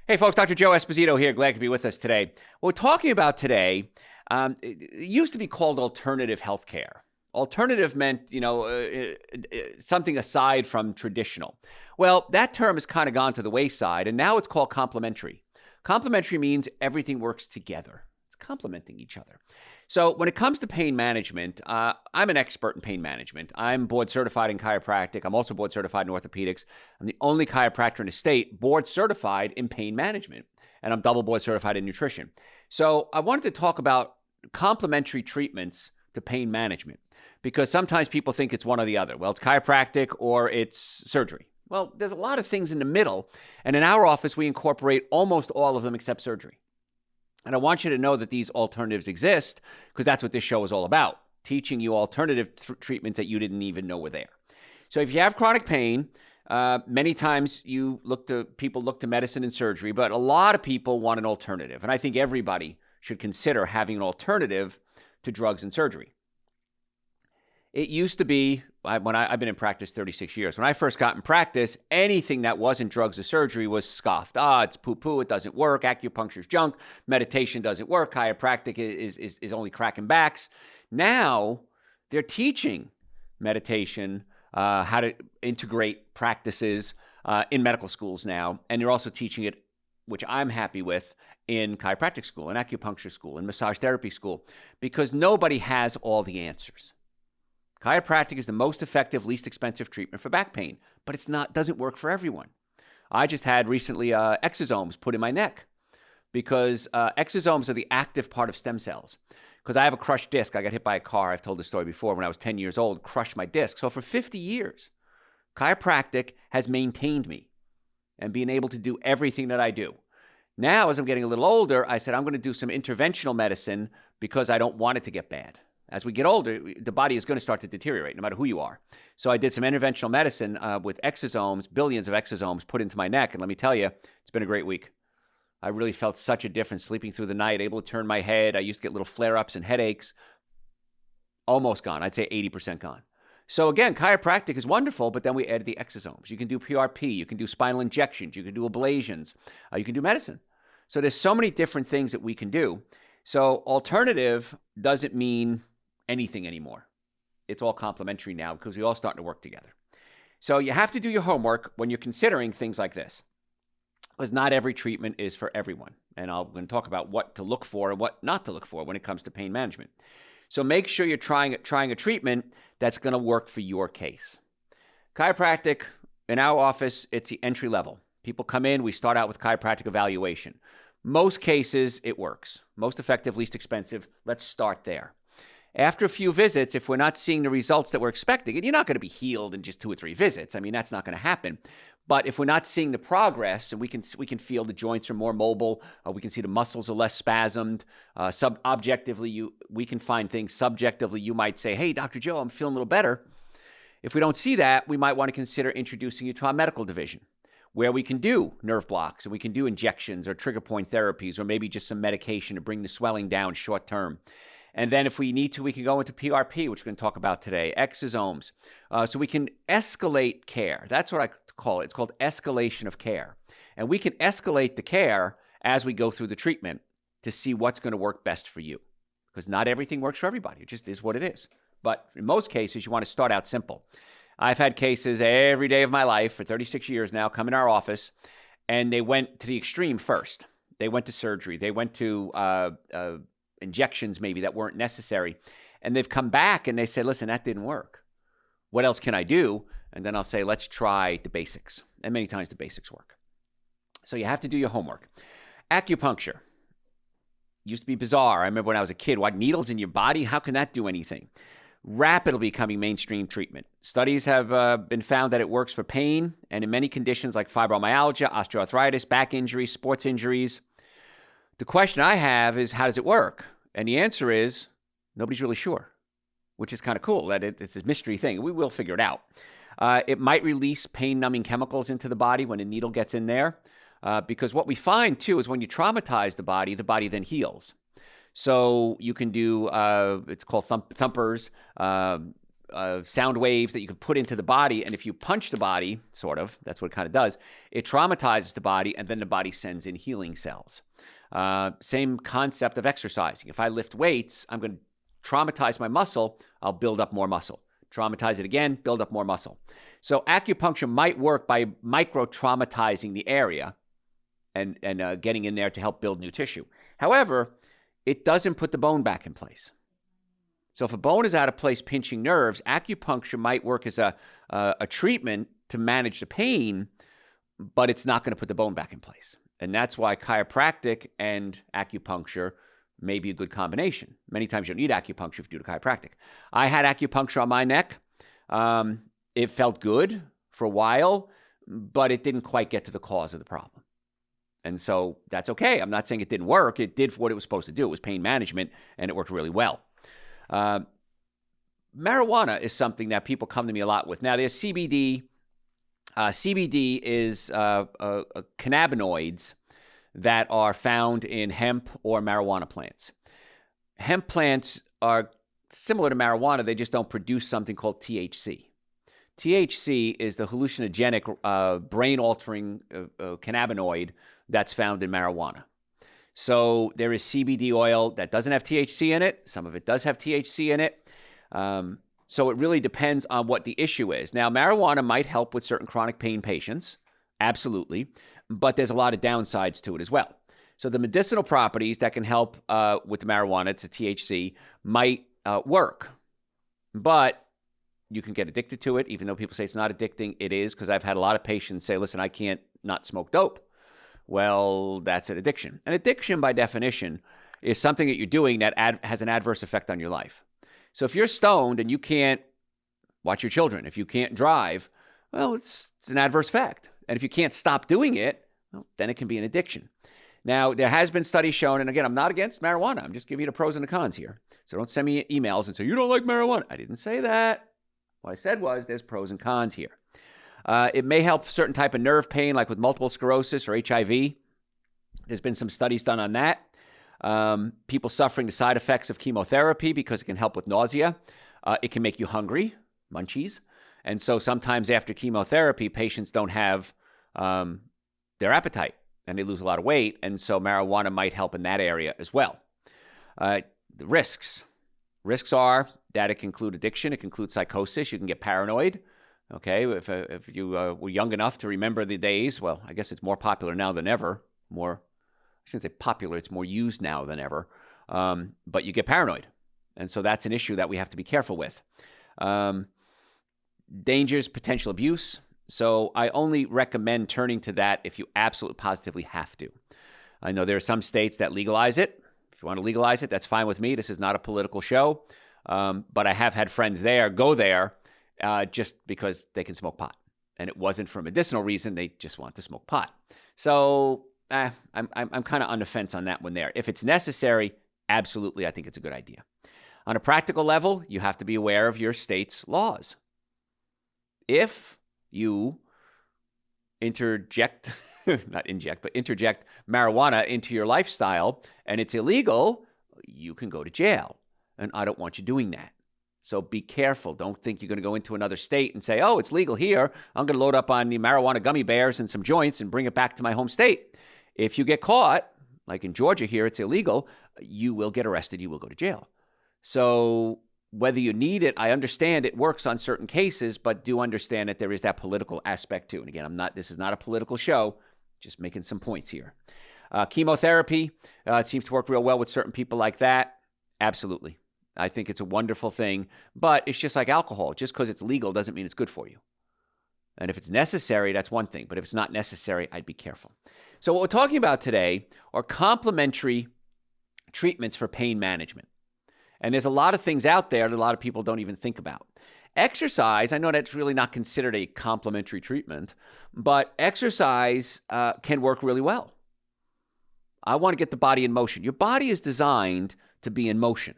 Hey, folks, Dr. Joe Esposito here. Glad to be with us today. What we're talking about today, it used to be called alternative healthcare. Alternative meant, something aside from traditional. Well, that term has kind of gone to the wayside, and now it's called complementary. Complementary means everything works together. It's complementing each other. So when it comes to pain management, I'm an expert in pain management. I'm board certified in chiropractic. I'm also board certified in orthopedics. I'm the only chiropractor in the state board certified in pain management, and I'm double board certified in nutrition. So I wanted to talk about complementary treatments to pain management because sometimes people think it's one or the other. Well, it's chiropractic or it's surgery. Well, there's a lot of things in the middle, and in our office, we incorporate almost all of them except surgery. And I want you to know that these alternatives exist because that's what this show is all about, teaching you alternative treatments that you didn't even know were there. So if you have chronic pain, many times people look to medicine and surgery, but a lot of people want an alternative. And I think everybody should consider having an alternative to drugs and surgery. It used to be, I've been in practice 36 years. When I first got in practice, anything that wasn't drugs or surgery was scoffed. It's poo-poo, it doesn't work, acupuncture's junk, meditation doesn't work, chiropractic is only cracking backs. Now, they're teaching meditation, how to integrate practices in medical schools now, and they're also teaching it, which I'm happy with, in chiropractic school, in acupuncture school, in massage therapy school, because nobody has all the answers. Chiropractic is the most effective, least expensive treatment for back pain, but doesn't work for everyone. I just had recently exosomes put in my neck because exosomes are the active part of stem cells. Because I have a crushed disc. I got hit by a car. I've told this story before. When I was 10 years old, crushed my disc. So for 50 years, chiropractic has maintained me and being able to do everything that I do. Now, as I'm getting a little older, I said I'm going to do some interventional medicine because I don't want it to get bad. As we get older, the body is going to start to deteriorate no matter who you are. So I did some interventional medicine with exosomes, billions of exosomes put into my neck. And let me tell you, it's been a great week. I really felt such a difference sleeping through the night, able to turn my head. I used to get little flare-ups and headaches. Almost gone. I'd say 80% gone. So again, chiropractic is wonderful, but then we added the exosomes. You can do PRP. You can do spinal injections. You can do ablations. You can do medicine. So there's so many different things that we can do. So alternative doesn't mean anything anymore. It's all complementary now because we all starting to work together. So you have to do your homework when you're considering things like this, because not every treatment is for everyone. And I'm going to talk about what to look for and what not to look for when it comes to pain management. So make sure you're trying a treatment that's going to work for your case. Chiropractic, in our office, it's the entry level. People come in, we start out with chiropractic evaluation. Most cases, it works. Most effective, least expensive. Let's start there. After a few visits, if we're not seeing the results that we're expecting, and you're not going to be healed in just 2 or 3 visits. I mean, that's not going to happen. But if we're not seeing the progress, and we can feel the joints are more mobile, we can see the muscles are less spasmed. Objectively, we can find things. Subjectively, you might say, "Hey, Dr. Joe, I'm feeling a little better." If we don't see that, we might want to consider introducing you to our medical division, where we can do nerve blocks and we can do injections or trigger point therapies or maybe just some medication to bring the swelling down short term. And then if we need to, we can go into PRP, which we're going to talk about today, exosomes. So we can escalate care. That's what I call it. It's called escalation of care. And we can escalate the care as we go through the treatment to see what's going to work best for you. Because not everything works for everybody. It just is what it is. But in most cases, you want to start out simple. I've had cases every day of my life for 36 years now come in our office, and they went to the extreme first. They went to surgery. They went to injections maybe that weren't necessary. And they've come back and they say, "Listen, that didn't work. What else can I do?" And then I'll say, "Let's try the basics." And many times the basics work. So you have to do your homework. Acupuncture used to be bizarre. I remember when I was a kid, what, needles in your body? How can that do anything? Rapidly becoming mainstream treatment. Studies have been found that it works for pain and in many conditions like fibromyalgia, osteoarthritis, back injuries, sports injuries. The question I have is, how does it work? And the answer is, nobody's really sure, which is kind of cool. That it's a mystery thing. We will figure it out. It might release pain-numbing chemicals into the body when a needle gets in there, because what we find, too, is when you traumatize the body then heals. So you can do, it's called thumpers, sound waves that you can put into the body. And if you punch the body, sort of, that's what it kind of does, it traumatizes the body, and then the body sends in healing cells. Same concept of exercising. If I lift weights, I'm going to traumatize my muscle, I'll build up more muscle. Traumatize it again, build up more muscle. So acupuncture might work by micro-traumatizing the area and getting in there to help build new tissue. However, it doesn't put the bone back in place. So if a bone is out of place pinching nerves, acupuncture might work as a treatment to manage the pain, but it's not going to put the bone back in place. And that's why chiropractic and acupuncture may be a good combination. Many times you don't need acupuncture if you do the chiropractic. I had acupuncture on my neck. It felt good for a while, but it didn't quite get to the cause of the problem. And so that's okay. I'm not saying it didn't work. It did what it was supposed to do. It was pain management, and it worked really well. Marijuana is something that people come to me a lot with. Now, there's CBD. CBD is cannabinoids that are found in hemp or marijuana plants. Hemp plants are similar to marijuana. They just don't produce something called THC. THC is the hallucinogenic, brain-altering cannabinoid that's found in marijuana. So there is CBD oil that doesn't have THC in it. Some of it does have THC in it. So it really depends on what the issue is. Now, marijuana might help with certain chronic pain patients, absolutely, but there's a lot of downsides to it as well. So the medicinal properties that can help with the marijuana, it's a THC, might work, but you can get addicted to it. Even though people say it's not addicting, it is, because I've had a lot of patients say, listen, I can't not smoke dope. Well, that's an addiction. An addiction, by definition, is something that you're doing that has an adverse effect on your life. So if you're stoned and you can't watch your children, if you can't drive, well, it's an adverse effect. And if you can't stop doing it, well, then it can be an addiction. Now, there has been studies shown, and again, I'm not against marijuana. I'm just giving you the pros and the cons here. So don't send me emails and say, you don't like marijuana. I didn't say that. What I said was there's pros and cons here. It may help certain type of nerve pain, like with multiple sclerosis or HIV. There's been some studies done on that. People suffering the side effects of chemotherapy because it can help with nausea. It can make you hungry, munchies. And so sometimes after chemotherapy, patients don't have their appetite and they lose a lot of weight. And so marijuana might help in that area as well. The risks. Risks are that it can include addiction. It can include psychosis. You can get paranoid. Okay, if you were young enough to remember the days, well, I guess it's more popular now than ever. I shouldn't say popular, it's more used now than ever. But you get paranoid. And so that's an issue that we have to be careful with. Dangers, potential abuse. So I only recommend turning to that if you absolutely positively have to. I know there are some states that legalize it. If you want to legalize it, that's fine with me. This is not a political show. But I have had friends go there just because they can smoke pot. And it wasn't for a medicinal reason. They just want to smoke pot. So I'm kind of on the fence on that one there. If it's necessary, absolutely, I think it's a good idea. On a practical level, you have to be aware of your state's laws. If you interject marijuana into your lifestyle and it's illegal, you can go to jail. And I don't want you doing that. So be careful. Don't think you're going to go into another state and say, oh, it's legal here. I'm going to load up on the marijuana gummy bears and some joints and bring it back to my home state. If you get caught, like in Georgia here, it's illegal, you will get arrested. You will go to jail. So whether you need it, I understand it works on certain cases, but do understand that there is that political aspect too. And again, this is not a political show, just making some points here. Chemotherapy, it seems to work real well with certain people like that. Absolutely. I think it's a wonderful thing, but it's just like alcohol. Just because it's legal doesn't mean it's good for you. And if it's necessary, that's one thing. But if it's not necessary, I'd be careful. So what we're talking about today are complementary treatments for pain management. And there's a lot of things out there that a lot of people don't even think about. Exercise, I know that's really not considered a complementary treatment, but exercise can work really well. I want to get the body in motion. Your body is designed to be in motion.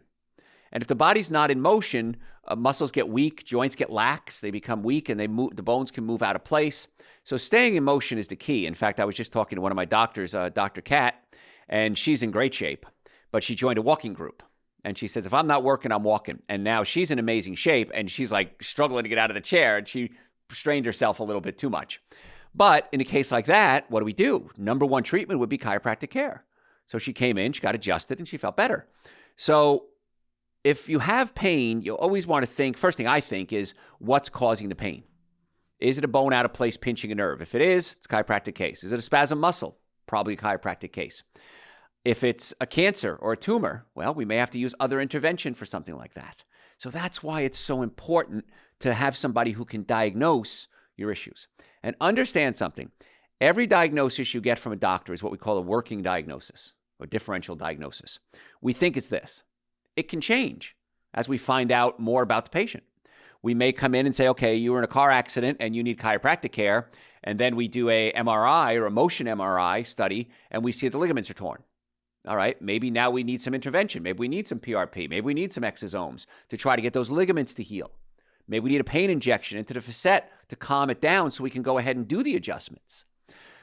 And if the body's not in motion, muscles get weak, joints get lax, they become weak, and the bones can move out of place. So staying in motion is the key. In fact, I was just talking to one of my doctors, Dr. Kat, and she's in great shape, but she joined a walking group. And she says, if I'm not working, I'm walking. And now she's in amazing shape, and she's like struggling to get out of the chair, and she strained herself a little bit too much. But in a case like that, what do? Number one treatment would be chiropractic care. So she came in, she got adjusted, and she felt better. So if you have pain, you always want to think, first thing I think is, what's causing the pain? Is it a bone out of place pinching a nerve? If it is, it's a chiropractic case. Is it a spasm muscle? Probably a chiropractic case. If it's a cancer or a tumor, well, we may have to use other intervention for something like that. So that's why it's so important to have somebody who can diagnose your issues. And understand something. Every diagnosis you get from a doctor is what we call a working diagnosis or differential diagnosis. We think it's this. It can change as we find out more about the patient. We may come in and say, okay, you were in a car accident and you need chiropractic care. And then we do a MRI or a motion MRI study and we see the ligaments are torn. All right, maybe now we need some intervention. Maybe we need some PRP. Maybe we need some exosomes to try to get those ligaments to heal. Maybe we need a pain injection into the facet to calm it down so we can go ahead and do the adjustments.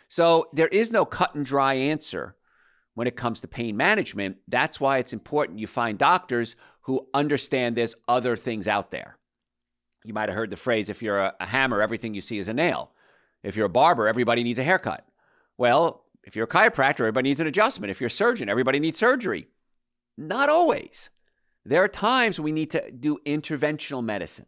So there is no cut and dry answer when it comes to pain management. That's why it's important you find doctors who understand there's other things out there. You might have heard the phrase, if you're a hammer, everything you see is a nail. If you're a barber, everybody needs a haircut. Well, if you're a chiropractor, everybody needs an adjustment. If you're a surgeon, everybody needs surgery. Not always. There are times we need to do interventional medicine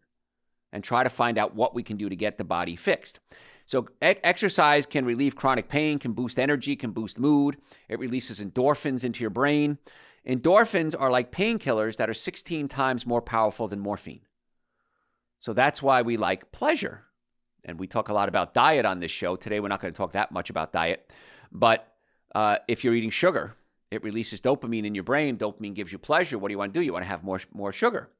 and try to find out what we can do to get the body fixed. So exercise can relieve chronic pain, can boost energy, can boost mood. It releases endorphins into your brain. Endorphins are like painkillers that are 16 times more powerful than morphine. So that's why we like pleasure. And we talk a lot about diet on this show. Today, we're not going to talk that much about diet. But if you're eating sugar, it releases dopamine in your brain. Dopamine gives you pleasure. What do you want to do? You want to have more sugar.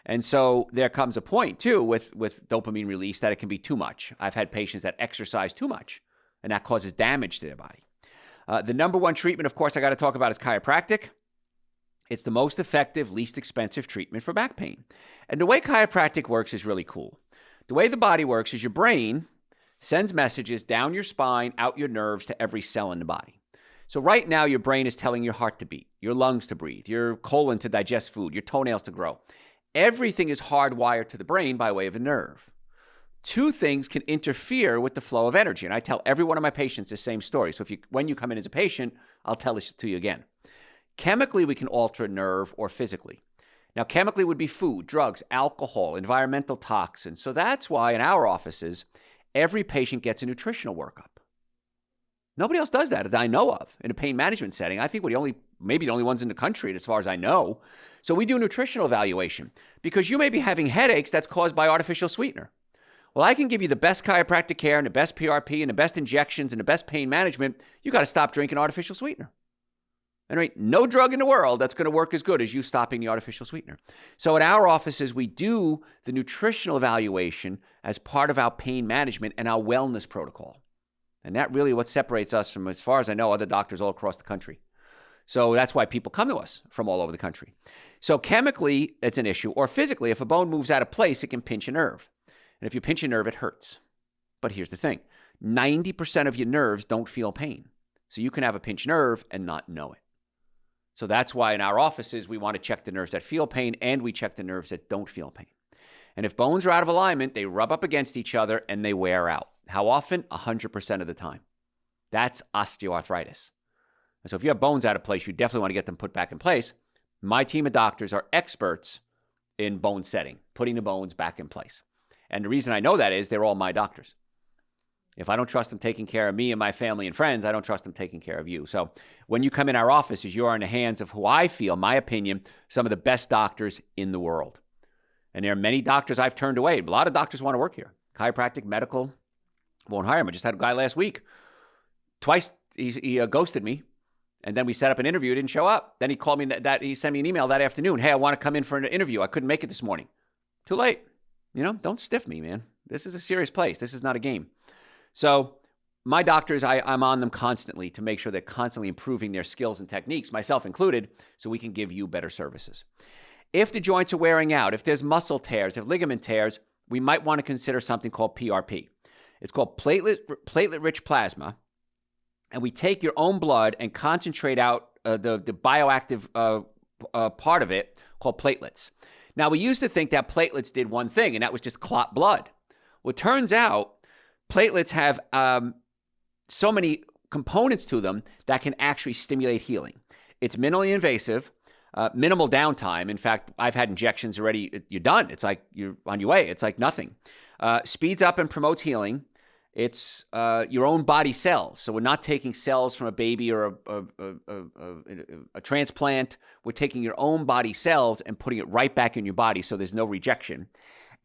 And so there comes a point, too, with dopamine release that it can be too much. I've had patients that exercise too much, and that causes damage to their body. The number one treatment, of course, I got to talk about is chiropractic. It's the most effective, least expensive treatment for back pain. And the way chiropractic works is really cool. The way the body works is your brain sends messages down your spine, out your nerves to every cell in the body. So right now, your brain is telling your heart to beat, your lungs to breathe, your colon to digest food, your toenails to grow. Everything is hardwired to the brain by way of a nerve. Two things can interfere with the flow of energy. And I tell every one of my patients the same story. So when you come in as a patient, I'll tell this to you again. Chemically, we can alter a nerve or physically. Now, chemically would be food, drugs, alcohol, environmental toxins. So that's why in our offices, every patient gets a nutritional workup. Nobody else does that that I know of in a pain management setting. I think we're maybe the only ones in the country as far as I know. So we do a nutritional evaluation because you may be having headaches that's caused by artificial sweetener. Well, I can give you the best chiropractic care and the best PRP and the best injections and the best pain management. You got to stop drinking artificial sweetener. And right, no drug in the world that's going to work as good as you stopping the artificial sweetener. So at our offices, we do the nutritional evaluation as part of our pain management and our wellness protocol. And that really what separates us from, as far as I know, other doctors all across the country. So that's why people come to us from all over the country. So chemically, it's an issue. Or physically, if a bone moves out of place, it can pinch a nerve. And if you pinch a nerve, it hurts. But here's the thing. 90% of your nerves don't feel pain. So you can have a pinched nerve and not know it. So that's why in our offices, we want to check the nerves that feel pain and we check the nerves that don't feel pain. And if bones are out of alignment, they rub up against each other and they wear out. How often? 100% of the time. That's osteoarthritis. And so if you have bones out of place, you definitely want to get them put back in place. My team of doctors are experts in bone setting, putting the bones back in place. And the reason I know that is they're all my doctors. If I don't trust them taking care of me and my family and friends, I don't trust them taking care of you. So when you come in our offices, you are in the hands of who I feel, my opinion, some of the best doctors in the world. And there are many doctors I've turned away. A lot of doctors want to work here. Chiropractic, medical, won't hire him. I just had a guy last week. Twice he ghosted me. And then we set up an interview. He didn't show up. Then he called me he sent me an email that afternoon. Hey, I want to come in for an interview. I couldn't make it this morning. Too late. Don't stiff me, man. This is a serious place. This is not a game. So my doctors, I'm on them constantly to make sure they're constantly improving their skills and techniques, myself included, so we can give you better services. If the joints are wearing out, if there's muscle tears, if ligament tears, we might want to consider something called PRP. It's called Platelet-Rich Plasma. And we take your own blood and concentrate out the bioactive part of it called platelets. Now, we used to think that platelets did one thing, and that was just clot blood. Well, it turns out platelets have so many components to them that can actually stimulate healing. It's minimally invasive, minimal downtime. In fact, I've had injections already. You're done. It's like you're on your way. It's like nothing. Speeds up and promotes healing. It's your own body cells. So we're not taking cells from a baby or a transplant. We're taking your own body cells and putting it right back in your body so there's no rejection.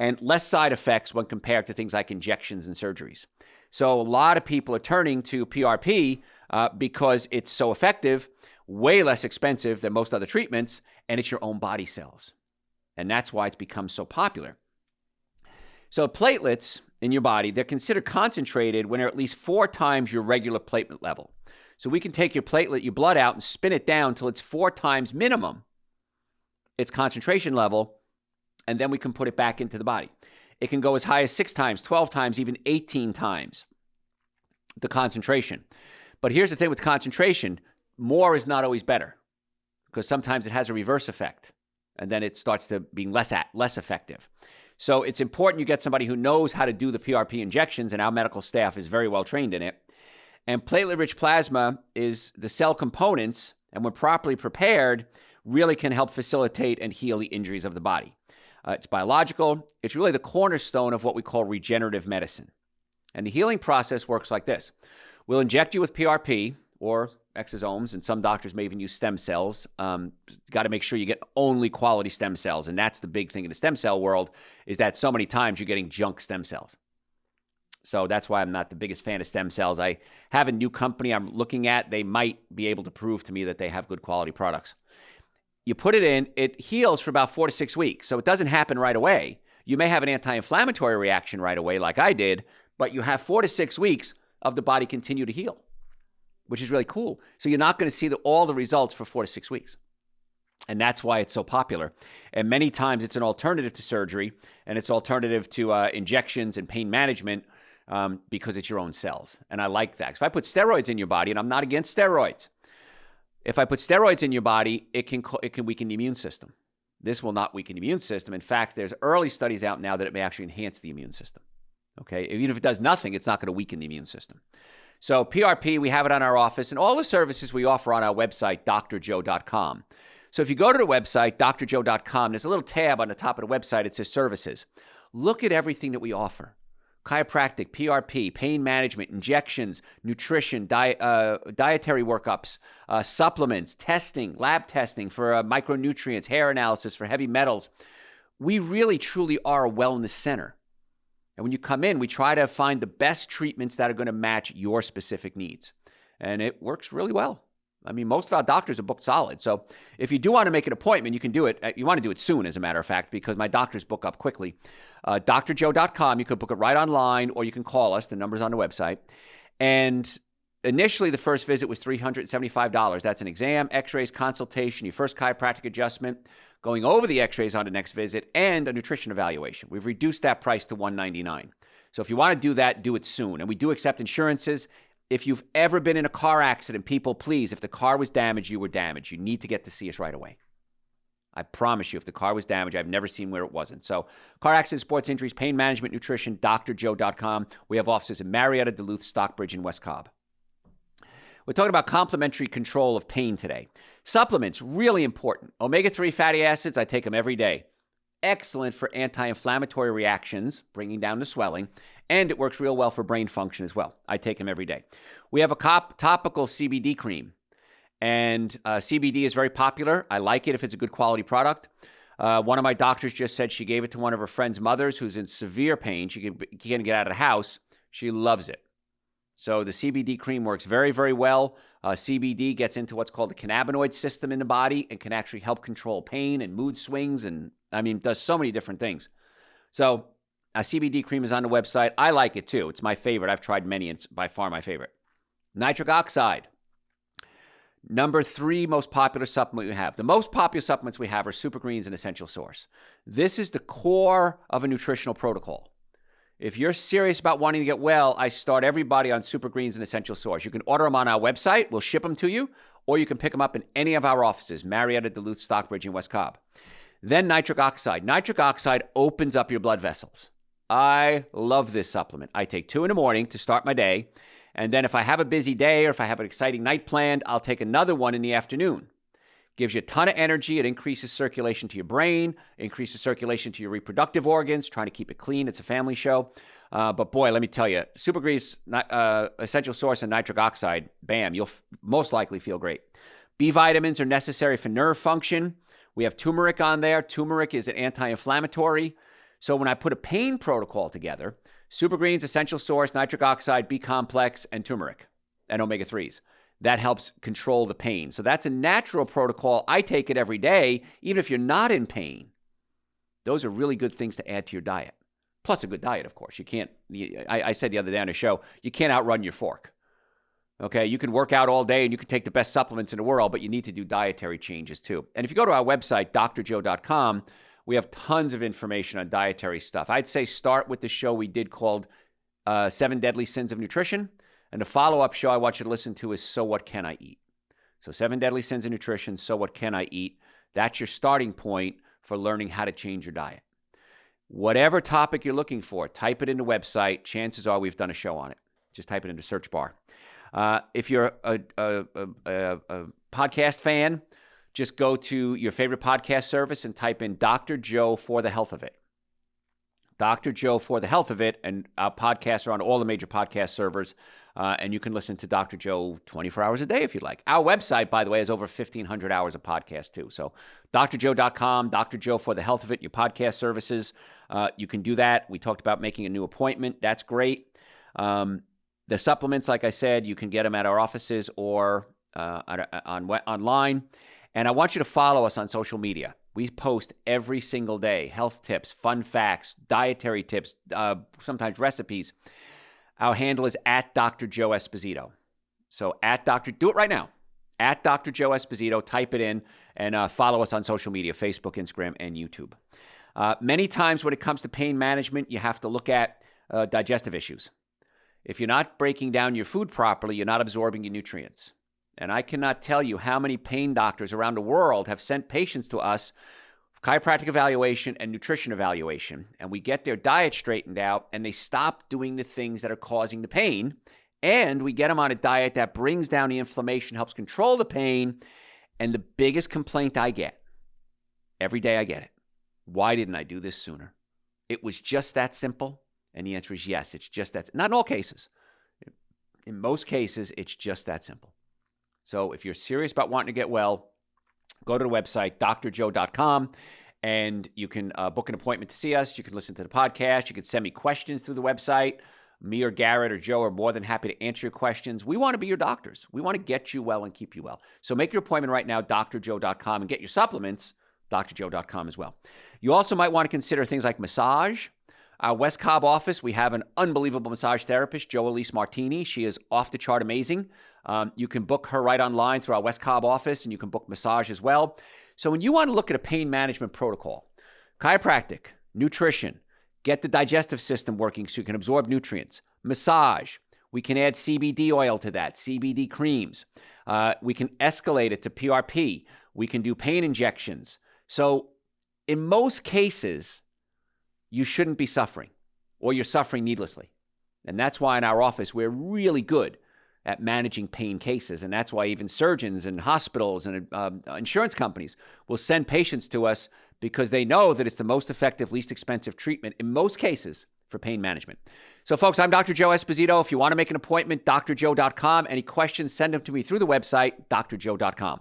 And less side effects when compared to things like injections and surgeries. So a lot of people are turning to PRP because it's so effective, way less expensive than most other treatments, and it's your own body cells. And that's why it's become so popular. So platelets in your body, they're considered concentrated when they're at least 4 times your regular platelet level. So we can take your platelet, your blood out, and spin it down until it's 4 times minimum its concentration level, and then we can put it back into the body. It can go as high as 6 times, 12 times, even 18 times the concentration. But here's the thing with concentration, more is not always better because sometimes it has a reverse effect and then it starts to be less effective. So it's important you get somebody who knows how to do the PRP injections, and our medical staff is very well trained in it. And platelet-rich plasma is the cell components, and when properly prepared, really can help facilitate and heal the injuries of the body. It's biological. It's really the cornerstone of what we call regenerative medicine. And the healing process works like this. We'll inject you with PRP or exosomes, and some doctors may even use stem cells. Got to make sure you get only quality stem cells, and that's the big thing in the stem cell world is that so many times you're getting junk stem cells. So that's why I'm not the biggest fan of stem cells. I have a new company I'm looking at. They might be able to prove to me that they have good quality products. You put it in, it heals for about 4 to 6 weeks. So it doesn't happen right away. You may have an anti-inflammatory reaction right away like I did, but you have 4 to 6 weeks of the body continue to heal, which is really cool. So you're not going to see all the results for 4 to 6 weeks. And that's why it's so popular. And many times it's an alternative to surgery, and it's alternative to injections and pain management because it's your own cells. And I like that. If I put steroids in your body, and I'm not against steroids, if I put steroids in your body, it can weaken the immune system. This will not weaken the immune system. In fact, there's early studies out now that it may actually enhance the immune system. Okay, even if it does nothing, it's not going to weaken the immune system. So PRP, we have it on our office, and all the services we offer on our website, drjoe.com. So if you go to the website, drjoe.com, there's a little tab on the top of the website. It says services. Look at everything that we offer. Chiropractic, PRP, pain management, injections, nutrition, dietary workups, supplements, testing, lab testing for micronutrients, hair analysis for heavy metals. We really, truly are a wellness center. And when you come in, we try to find the best treatments that are going to match your specific needs. And it works really well. I mean, most of our doctors are booked solid. So if you do want to make an appointment, you can do it. You want to do it soon, as a matter of fact, because my doctors book up quickly. drjoe.com, you could book it right online, or you can call us. The number's on the website. And initially, the first visit was $375. That's an exam, x-rays, consultation, your first chiropractic adjustment, going over the x-rays on the next visit, and a nutrition evaluation. We've reduced that price to $199. So if you want to do that, do it soon. And we do accept insurances. If you've ever been in a car accident, people, please, if the car was damaged, you were damaged. You need to get to see us right away. I promise you, if the car was damaged, I've never seen where it wasn't. So car accidents, sports injuries, pain management, nutrition, drjoe.com. We have offices in Marietta, Duluth, Stockbridge, and West Cobb. We're talking about complementary control of pain today. Supplements, really important. Omega-3 fatty acids, I take them every day. Excellent for anti-inflammatory reactions, bringing down the swelling, and it works real well for brain function as well. I take them every day. We have a topical CBD cream, and CBD is very popular. I like it if it's a good quality product. One of my doctors just said she gave it to one of her friend's mothers who's in severe pain. She can't get out of the house. She loves it. So the CBD cream works very, very well. CBD gets into what's called the cannabinoid system in the body and can actually help control pain and mood swings, and does so many different things. So a CBD cream is on the website. I like it too. It's my favorite. I've tried many, and it's by far my favorite. Nitric oxide. Number 3 most popular supplement we have. The most popular supplements we have are Super Greens and Essential Source. This is the core of a nutritional protocol. If you're serious about wanting to get well, I start everybody on Super Greens and Essential Source. You can order them on our website. We'll ship them to you. or you can pick them up in any of our offices, Marietta, Duluth, Stockbridge, and West Cobb. Then nitric oxide. Nitric oxide opens up your blood vessels. I love this supplement. I take 2 in the morning to start my day. And then if I have a busy day or if I have an exciting night planned, I'll take another one in the afternoon. Gives you a ton of energy. It increases circulation to your brain, increases circulation to your reproductive organs, trying to keep it clean. It's a family show. But boy, let me tell you, Super Grease, essential source of nitric oxide, bam, you'll most likely feel great. B vitamins are necessary for nerve function. We have turmeric on there. Turmeric is an anti-inflammatory. So when I put a pain protocol together, Super Greens, essential source, nitric oxide, B complex, and turmeric, and omega-3s. That helps control the pain. So that's a natural protocol. I take it every day, even if you're not in pain. Those are really good things to add to your diet. Plus a good diet, of course. I said the other day on a show, you can't outrun your fork. Okay, you can work out all day and you can take the best supplements in the world, but you need to do dietary changes too. And if you go to our website, drjoe.com, we have tons of information on dietary stuff. I'd say start with the show we did called 7 Deadly Sins of Nutrition. And the follow-up show I want you to listen to is So What Can I Eat? So 7 Deadly Sins of Nutrition, So What Can I Eat? That's your starting point for learning how to change your diet. Whatever topic you're looking for, type it in the website. Chances are we've done a show on it. Just type it in the search bar. If you're a podcast fan, just go to your favorite podcast service and type in Dr. Joe for the health of it. Dr. Joe for the health of it, and our podcasts are on all the major podcast servers, and you can listen to Dr. Joe 24 hours a day if you'd like. Our website, by the way, has over 1,500 hours of podcast too. So drjoe.com, Dr. Joe for the health of it, your podcast services. You can do that. We talked about making a new appointment. That's great. The supplements, like I said, you can get them at our offices or online. And I want you to follow us on social media. We post every single day, health tips, fun facts, dietary tips, sometimes recipes. Our handle is at Dr. Joe Esposito. So do it right now. At Dr. Joe Esposito, type it in and follow us on social media, Facebook, Instagram, and YouTube. Many times when it comes to pain management, you have to look at digestive issues. If you're not breaking down your food properly, you're not absorbing your nutrients. And I cannot tell you how many pain doctors around the world have sent patients to us for chiropractic evaluation and nutrition evaluation. And we get their diet straightened out and they stop doing the things that are causing the pain. And we get them on a diet that brings down the inflammation, helps control the pain. And the biggest complaint I get, every day I get it, why didn't I do this sooner? It was just that simple. And the answer is yes, it's just that. Not in all cases. In most cases, it's just that simple. So if you're serious about wanting to get well, go to the website, drjoe.com, and you can book an appointment to see us. You can listen to the podcast. You can send me questions through the website. Me or Garrett or Joe are more than happy to answer your questions. We want to be your doctors. We want to get you well and keep you well. So make your appointment right now, drjoe.com, and get your supplements, drjoe.com as well. You also might want to consider things like massage. Our West Cobb office, we have an unbelievable massage therapist, Jo Elise Martini. She is off the chart amazing. You can book her right online through our West Cobb office, and you can book massage as well. So when you want to look at a pain management protocol, chiropractic, nutrition, get the digestive system working so you can absorb nutrients, massage, we can add CBD oil to that, CBD creams. We can escalate it to PRP. We can do pain injections. So in most cases, you shouldn't be suffering, or you're suffering needlessly. And that's why in our office, we're really good at managing pain cases. And that's why even surgeons and hospitals and insurance companies will send patients to us because they know that it's the most effective, least expensive treatment in most cases for pain management. So folks, I'm Dr. Joe Esposito. If you want to make an appointment, drjoe.com. Any questions, send them to me through the website, drjoe.com.